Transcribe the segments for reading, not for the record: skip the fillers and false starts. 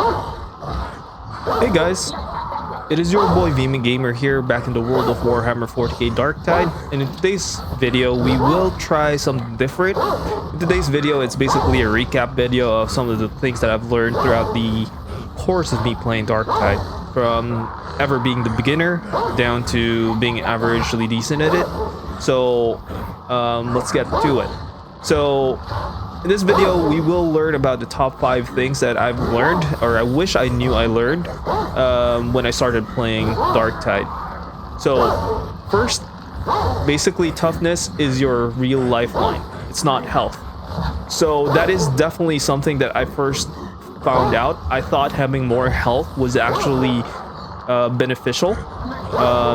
Hey guys, it is your boy Vima Gamer here, back in the world of Warhammer 40k Darktide, and in today's video we will try something different. In today's video it's basically a recap video of some of the things that I've learned throughout the course of me playing Darktide, from ever being the beginner down to being averagely decent at it. So let's get to it. So in this video, we will learn about the top 5 things that I've learned, or I wish I knew I learned, when I started playing Darktide. So, first, basically, toughness is your real lifeline. It's not health. So that is definitely something that I first found out. I thought having more health was actually beneficial.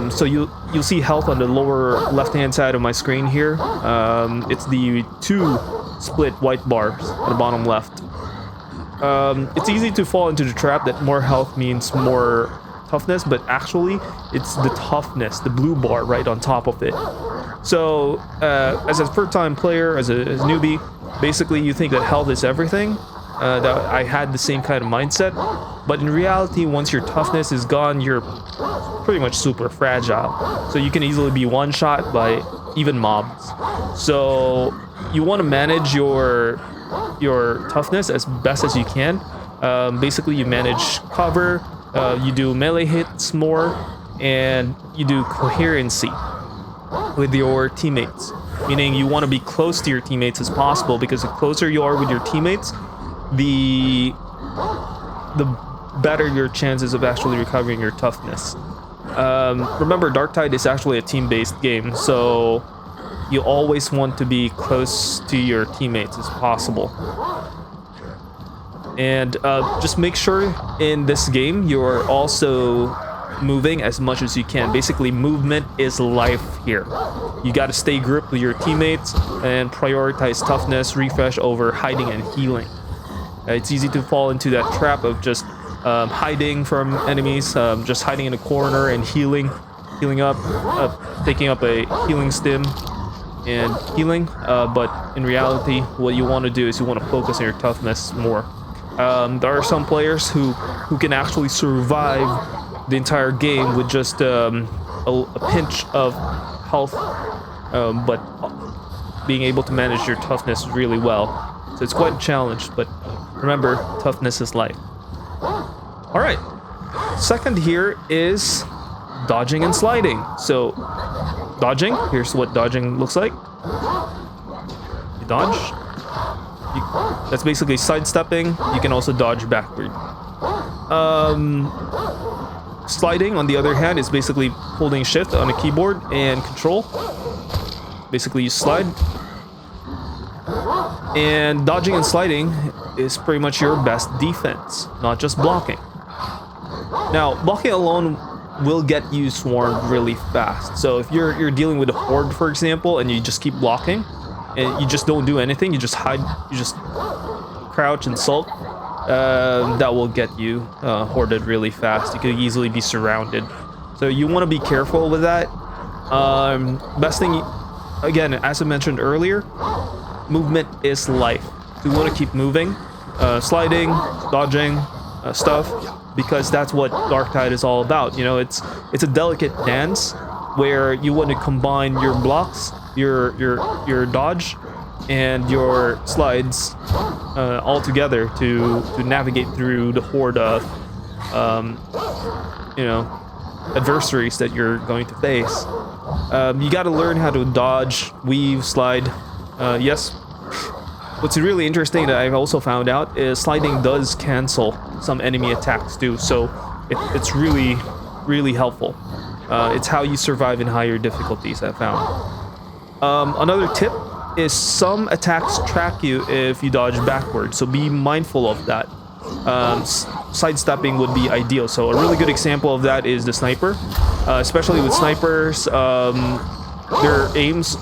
So you'll see health on the lower left-hand side of my screen here. It's the 2 split white bars at the bottom left. It's easy to fall into the trap that more health means more toughness, but actually it's the toughness, the blue bar right on top of it. So as a first-time player, as a newbie, basically you think that health is everything. That I had the same kind of mindset, but in reality, once your toughness is gone, you're pretty much super fragile. So you can easily be one-shot by even mobs. So you want to manage your toughness as best as you can. Basically, you manage cover, you do melee hits more, and you do coherency with your teammates. Meaning you want to be close to your teammates as possible, because the closer you are with your teammates, the better your chances of actually recovering your toughness. Remember, Darktide is actually a team-based game, so you always want to be close to your teammates as possible. And just make sure in this game you're also moving as much as you can. Basically, movement is life here. You got to stay grouped with your teammates and prioritize toughness, refresh over hiding and healing. It's easy to fall into that trap of just hiding from enemies, just hiding in a corner and healing up, taking up a healing stim and healing. But in reality, what you want to do is you want to focus on your toughness more. There are some players who can actually survive the entire game with just a pinch of health, but being able to manage your toughness really well. So it's quite a challenge, but remember, toughness is life. Alright, second here is dodging and sliding. So, dodging, here's what dodging looks like. You dodge. That's basically sidestepping. You can also dodge backward. Sliding, on the other hand, is basically holding shift on a keyboard and control. Basically, you slide. And dodging and sliding is pretty much your best defense, not just blocking. Now, blocking alone will get you swarmed really fast. So if you're dealing with a horde, for example, and you just keep blocking, and you just don't do anything, you just hide, you just crouch and sulk, that will get you hoarded really fast. You could easily be surrounded. So you want to be careful with that. Best thing, again, as I mentioned earlier, movement is life. So we want to keep moving, sliding, dodging, stuff, because that's what Darktide is all about. You know, it's a delicate dance where you want to combine your blocks, your dodge, and your slides all together to navigate through the horde of adversaries that you're going to face. You got to learn how to dodge, weave, slide. Yes. What's really interesting that I've also found out is sliding does cancel some enemy attacks too, so it's really, really helpful. It's how you survive in higher difficulties, I found. Another tip is some attacks track you if you dodge backwards, so be mindful of that. Sidestepping would be ideal. So a really good example of that is the sniper. Especially with snipers, their aims,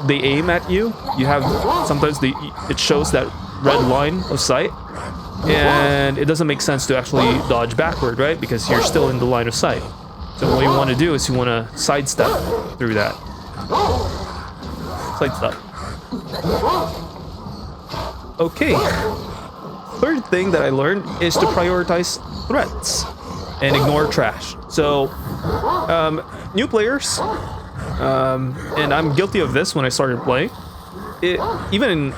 they aim at you. You have sometimes it shows that red line of sight, and it doesn't make sense to actually dodge backward, right? Because you're still in the line of sight. So what you want to do is you want to sidestep through that. Sidestep. Okay. third thing that I learned is to prioritize threats and ignore trash. So, new players, and I'm guilty of this when I started playing. Even in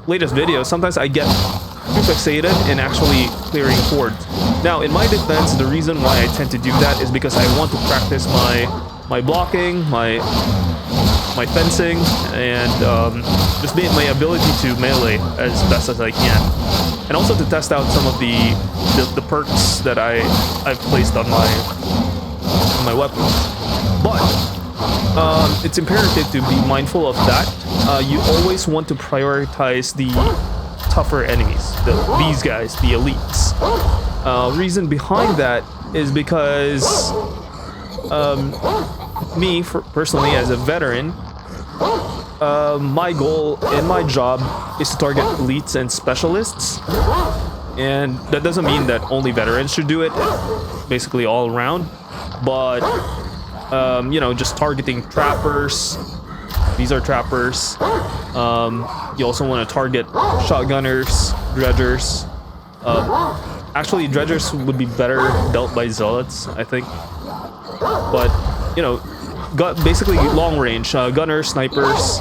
latest videos, sometimes I get too fixated in actually clearing hordes. Now, in my defense, the reason why I tend to do that is because I want to practice my blocking, my fencing, and just my ability to melee as best as I can, and also to test out some of the perks that I've placed on my weapons. But it's imperative to be mindful of that. You always want to prioritize the tougher enemies, these guys, the elites. Reason behind that is because me, personally, as a veteran, my goal in my job is to target elites and specialists, and that doesn't mean that only veterans should do it, basically all around, but you know, just targeting trappers. These are trappers. You also want to target shotgunners, dredgers. Actually, dredgers would be better dealt by zealots, I think. But, you know, got basically long range, gunners, snipers,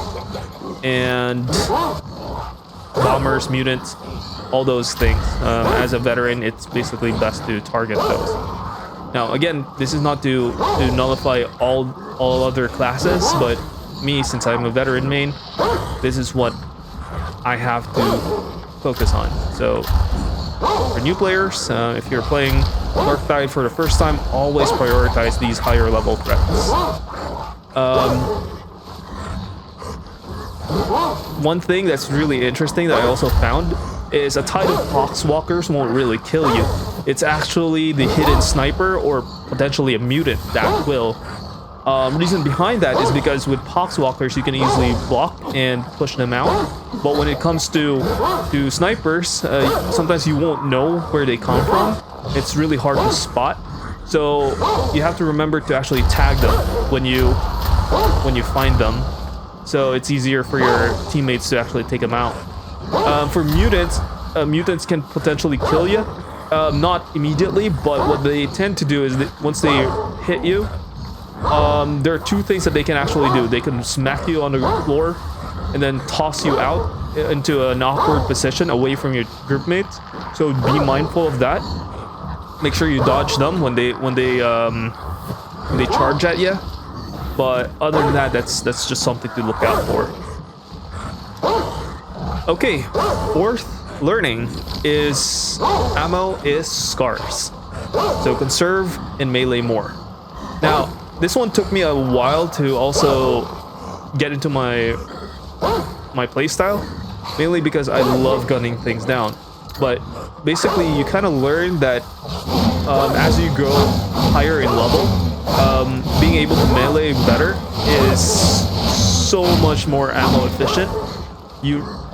and bombers, mutants, all those things. As a veteran, it's basically best to target those. Now, again, this is not to nullify all other classes, but me, since I'm a veteran main, this is what I have to focus on. So, for new players, if you're playing Darktide for the first time, always prioritize these higher level threats. One thing that's really interesting that I also found is a tide of poxwalkers won't really kill you. It's actually the hidden sniper or potentially a mutant that will. Reason behind that is because with poxwalkers you can easily block and push them out, but when it comes to snipers, sometimes you won't know where they come from. It's really hard to spot, so you have to remember to actually tag them when you find them, so it's easier for your teammates to actually take them out. For mutants, mutants can potentially kill you, not immediately, but what they tend to do is that once they hit you, there are two things that they can actually do. They can smack you on the floor and then toss you out into an awkward position away from your group mates. So be mindful of that. Make sure you dodge them when they charge at you. But other than that, that's just something to look out for. Okay, fourth learning is ammo is scarce. So conserve and melee more. Now, this one took me a while to also get into my playstyle, mainly because I love gunning things down. But basically, you kind of learn that as you go higher in level, being able to melee better is so much more ammo efficient.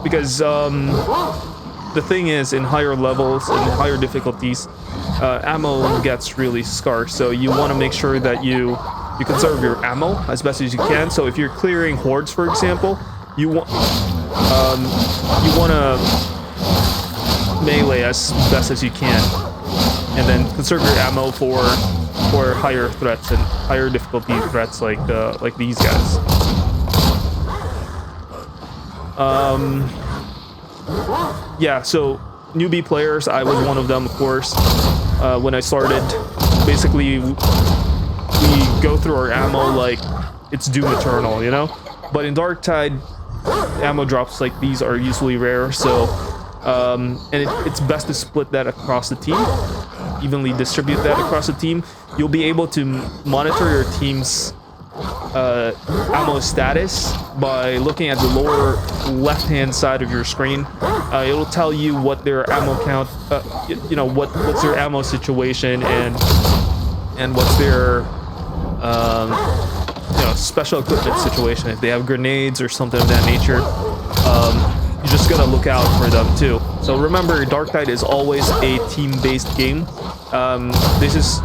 Because the thing is, in higher levels and higher difficulties, ammo gets really scarce, so you want to make sure that you conserve your ammo as best as you can. So if you're clearing hordes, for example, you want to melee as best as you can, and then conserve your ammo for higher threats and higher difficulty threats like these guys. Yeah, so newbie players, I was one of them, of course. When I started, basically we go through our ammo like it's Doom Eternal, you know? But in Darktide, ammo drops like these are usually rare, so and it's best to split that across the team, evenly distribute that across the team. You'll be able to monitor your team's ammo status by looking at the lower left hand side of your screen. It'll tell you what their ammo count, you know, what's their ammo situation, and what's their you know, special equipment situation. If they have grenades or something of that nature, you just gotta look out for them too. So remember, Darktide is always a team-based game. This is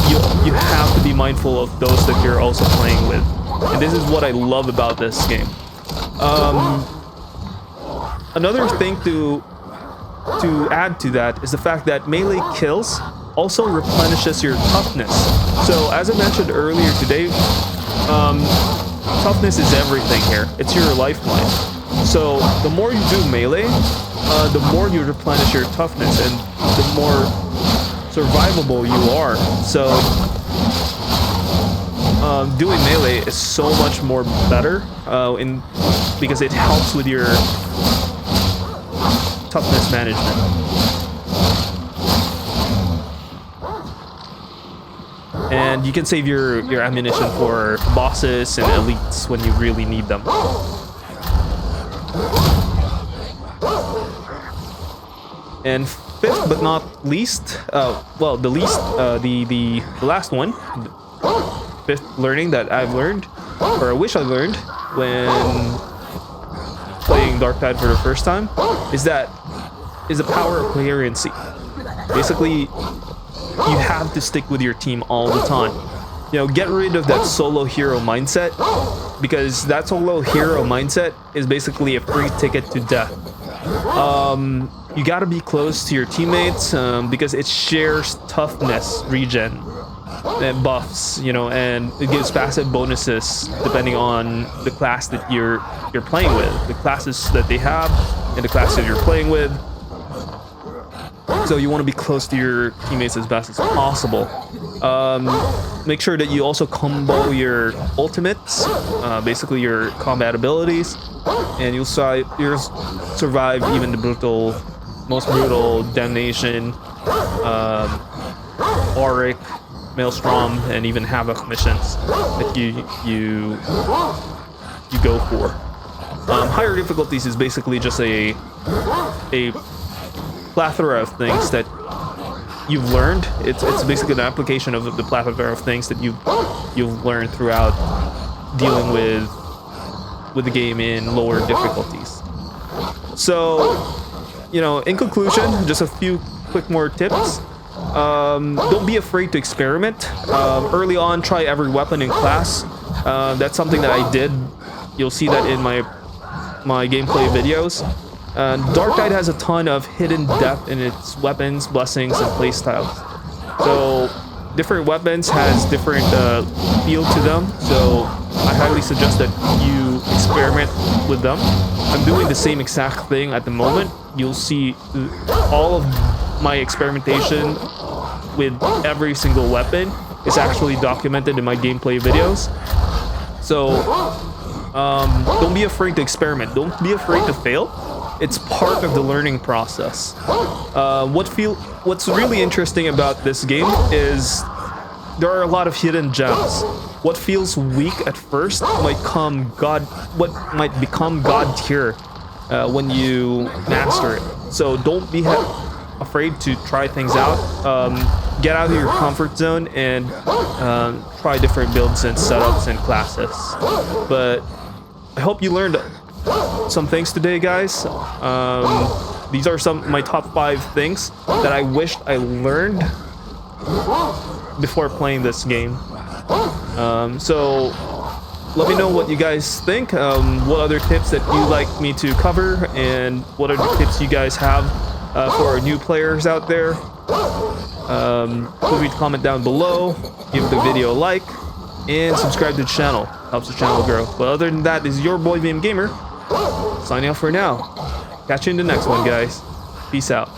you have to be mindful of those that you're also playing with, and this is what I love about this game. Another thing to to add to that is the fact that melee kills also replenishes your toughness. So as I mentioned earlier today, toughness is everything here. It's your lifeline. So the more you do melee, the more you replenish your toughness and the more survivable you are. So doing melee is so much more better because it helps with your toughness management. And you can save your ammunition for bosses and elites when you really need them. And fifth but not least, well, the last one, fifth learning that I've learned, or I wish I learned when playing Darktide for the first time, is the power of coherency. Basically, you have to stick with your team all the time. You know, get rid of that solo hero mindset, because that solo hero mindset is basically a free ticket to death. You gotta be close to your teammates because it shares toughness regen and buffs, you know, and it gives passive bonuses depending on the class that you're playing with, the classes that they have, and the class that you're playing with. So you want to be close to your teammates as best as possible. Make sure that you also combo your ultimates, basically your combat abilities, and you'll survive even the most brutal Damnation, Auric, Maelstrom, and even Havoc missions that you go for. Higher difficulties is basically just a plethora of things that you've learned. It's basically an application of the plethora of things that you've learned throughout dealing with the game in lower difficulties. So, you know, in conclusion, just a few quick more tips. Don't be afraid to experiment. Early on, try every weapon in class. That's something that I did. You'll see that in my gameplay videos. Darktide has a ton of hidden depth in its weapons, blessings, and playstyles. So different weapons has different feel to them. So I highly suggest that you experiment with them. I'm doing the same exact thing at the moment. You'll see all of my experimentation with every single weapon is actually documented in my gameplay videos. So don't be afraid to experiment. Don't be afraid to fail. It's part of the learning process. What's really interesting about this game is there are a lot of hidden gems. What feels weak at first might become God tier when you master it. So don't be afraid to try things out. Get out of your comfort zone and try different builds and setups and classes. But I hope you learned some things today, guys. These are some of my top 5 things that I wished I learned before playing this game. So let me know what you guys think, what other tips that you'd like me to cover, and what other tips you guys have for our new players out there. Feel free to comment down below, give the video a like, and subscribe to the channel. Helps the channel grow. But other than that, this is your boy VM Gamer, signing off for now. Catch you in the next one, guys. Peace out.